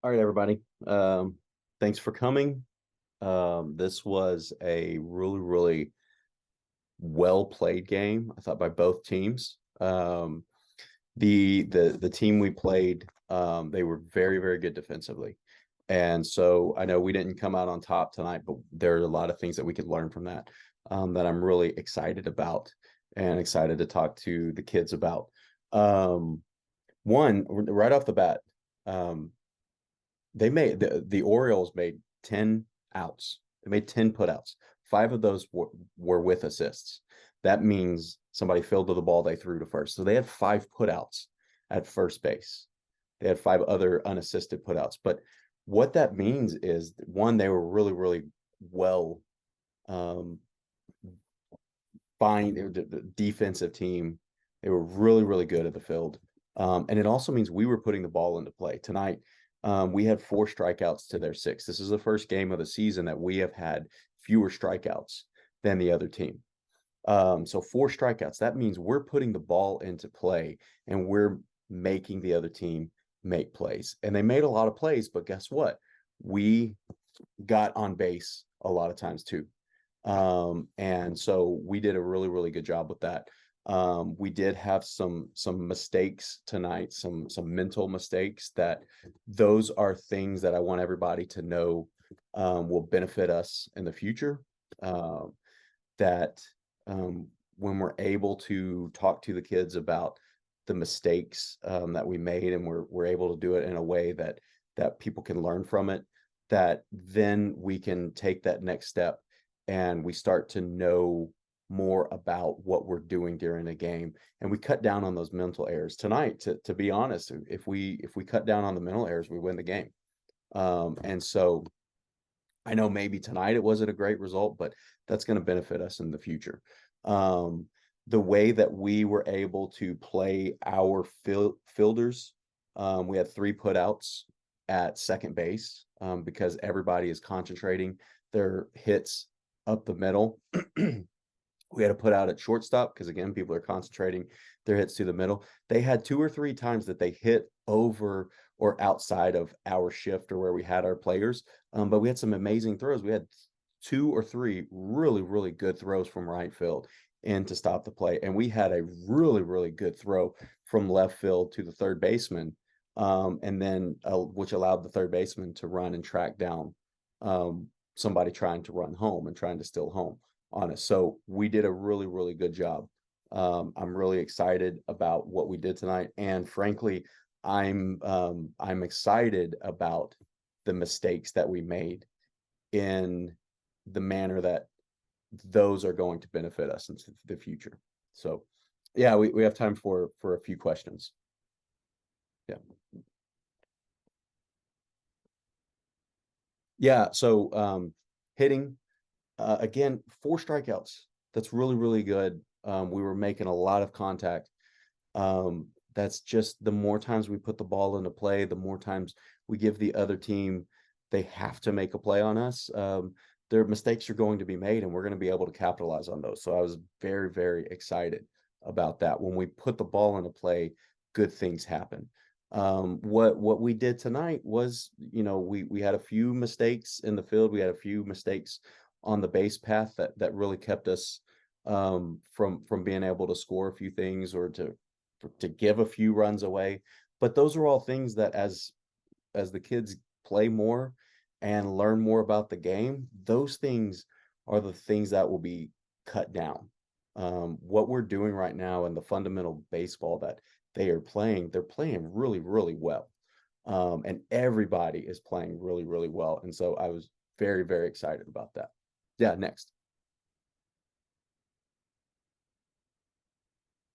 All right, everybody. Thanks for coming. This was a really well played game, I thought, by both teams. The team we played, they were very good defensively. And so I know we didn't come out on top tonight, but there are a lot of things that we could learn from that I'm really excited about and excited to talk to the kids about. One, right off the bat, um, the Orioles made 10 outs. They made 10 putouts. Five of those were with assists. That means somebody fielded the ball they threw to first. So they had five putouts at first base. They had five other unassisted putouts. But what that means is, one, they were really well um, fine. The defensive team. They were really good at the field. And it also means we were putting the ball into play tonight. We had four strikeouts to their six. This is the first game of the season that we have had fewer strikeouts than the other team. So four strikeouts, that means we're putting the ball into play and we're making the other team make plays. And they made a lot of plays, but guess what? We got on base a lot of times too. And so we did a really good job with that. We did have some mistakes tonight, some mental mistakes that those are things that I want everybody to know will benefit us in the future. That when we're able to talk to the kids about the mistakes that we made, and we're able to do it in a way that people can learn from it, that then we can take that next step and we start to know more about what we're doing during a game, and we cut down on those mental errors tonight. To be honest, if we cut down on the mental errors, we win the game. And so I know maybe tonight it wasn't a great result, but that's going to benefit us in the future. Um, the way that we were able to play our fielders, we had three putouts at second base because everybody is concentrating their hits up the middle. We had to put out at shortstop because, again, people are concentrating their hits to the middle. They had two or three times that they hit over or outside of our shift or where we had our players. But we had some amazing throws. We had two or three really good throws from right field in to stop the play. And we had a really good throw from left field to the third baseman, and then which allowed the third baseman to run and track down somebody trying to run home and trying to steal home on us. So we did a really good job. I'm really excited about what we did tonight, and frankly, I'm excited about the mistakes that we made in the manner that those are going to benefit us into the future. So, yeah, we have time for a few questions. Yeah. Yeah. So, hitting, again, four strikeouts. That's really good. We were making a lot of contact. That's just, the more times we put the ball into play, the more times we give the other team, they have to make a play on us. Their mistakes are going to be made, and we're going to be able to capitalize on those. So I was very excited about that. When we put the ball into play, good things happen. What we did tonight was, we had a few mistakes in the field. We had a few mistakes on the base path that really kept us from being able to score a few things or to give a few runs away. But those are all things that, as the kids play more and learn more about the game, those things are the things that will be cut down. What we're doing right now and the fundamental baseball that they're playing really well. And everybody is playing really well. And so I was very excited about that. Yeah, next.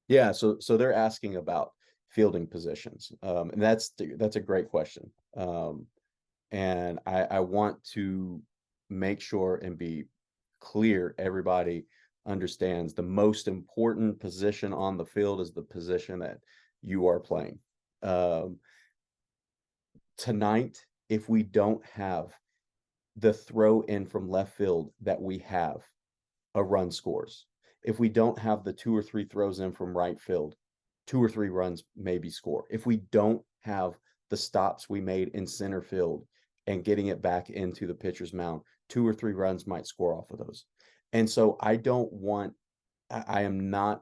Yeah, so they're asking about fielding positions, and that's a great question. And I want to make sure and be clear, everybody understands the most important position on the field is the position that you are playing. Um, Tonight, if we don't have the throw in from left field that we have, a run scores. If we don't have the two or three throws in from right field, two or three runs maybe score. If we don't have the stops we made in center field and getting it back into the pitcher's mound. 2 or 3 runs might score off of those. And so I don't want, I am not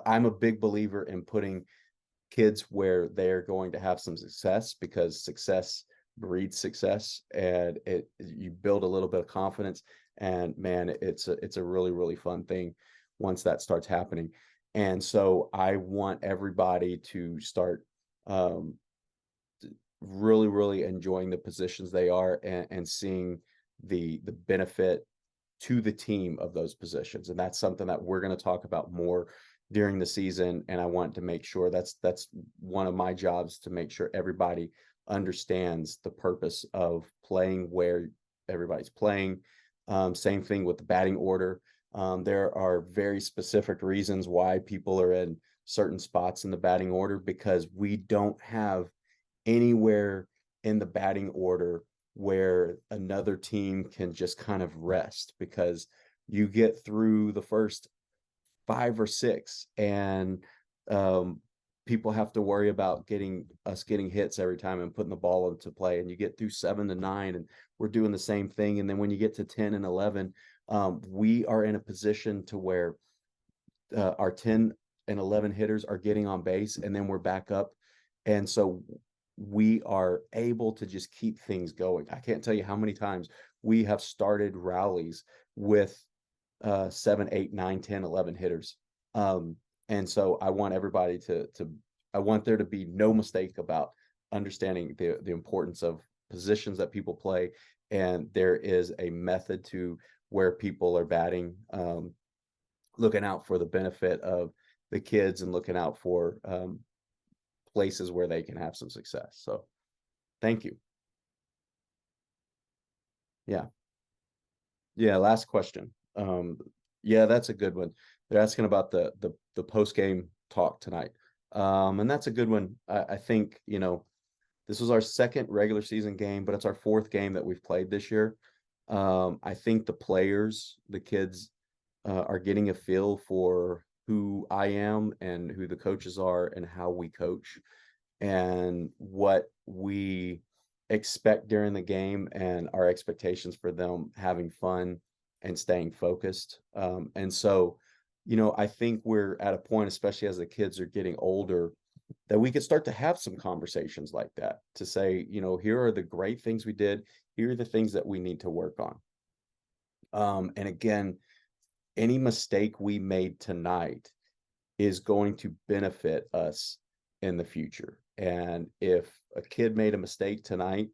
I'm a big believer in putting kids where they're going to have some success, because success breeds success, and you build a little bit of confidence, and man, it's a really, really fun thing once that starts happening. And so I want everybody to start um, really, really enjoying the positions they are, and seeing the benefit to the team of those positions. And that's something that we're going to talk about more during the season. And I want to make sure that's one of my jobs, to make sure everybody understands the purpose of playing where everybody's playing. Same thing with the batting order. There are very specific reasons why people are in certain spots in the batting order, because we don't have anywhere in the batting order where another team can just kind of rest, because you get through the first 5 or 6 and people have to worry about getting hits every time and putting the ball into play, and you get through 7 to 9 and we're doing the same thing. And then when you get to 10 and 11, we are in a position to where our 10 and 11 hitters are getting on base, and then we're back up. And so we are able to just keep things going. I can't tell you how many times we have started rallies with 7, 8, 9, 10, 11 hitters. And so I want everybody I want there to be no mistake about understanding the importance of positions that people play. And there is a method to where people are batting, looking out for the benefit of the kids, and looking out for places where they can have some success. So thank you. Yeah. Yeah. Last question. Yeah, that's a good one. They're asking about the post game talk tonight. And that's a good one. I think, this was our second regular season game, but it's our fourth game that we've played this year. I think the kids, are getting a feel for who I am and who the coaches are and how we coach, and what we expect during the game, and our expectations for them having fun and staying focused. And so, I think we're at a point, especially as the kids are getting older, that we could start to have some conversations like that, to say, here are the great things we did. Here are the things that we need to work on. And again, any mistake we made tonight is going to benefit us in the future. And if a kid made a mistake tonight,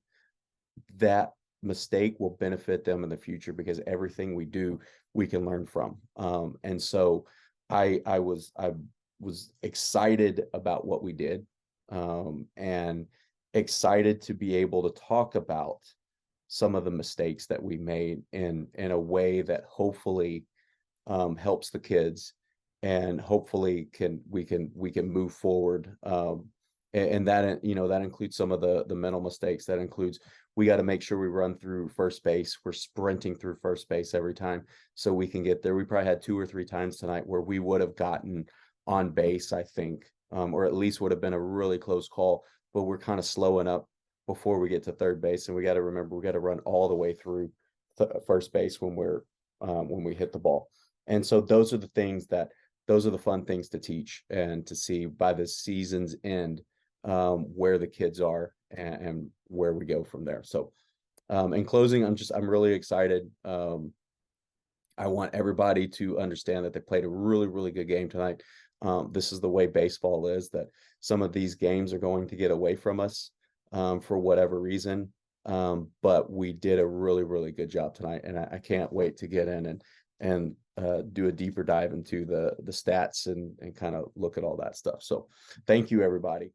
that mistake will benefit them in the future, because everything we do, we can learn from. And so I was excited about what we did, and excited to be able to talk about some of the mistakes that we made in a way that hopefully helps the kids, and hopefully we can move forward. And that, that includes some of the mental mistakes. That includes, we got to make sure we run through first base. We're sprinting through first base every time so we can get there. We probably had 2 or 3 times tonight where we would have gotten on base, I think, or at least would have been a really close call, but we're kind of slowing up before we get to third base. And we got to remember, we got to run all the way through first base when we hit the ball. And so those are the fun things to teach, and to see by the season's end, where the kids are, and where we go from there. So in closing, I'm really excited. I want everybody to understand that they played a really, really good game tonight. This is the way baseball is, that some of these games are going to get away from us for whatever reason. But we did a really, really good job tonight, and I can't wait to get in and do a deeper dive into the stats and kind of look at all that stuff. So thank you, everybody.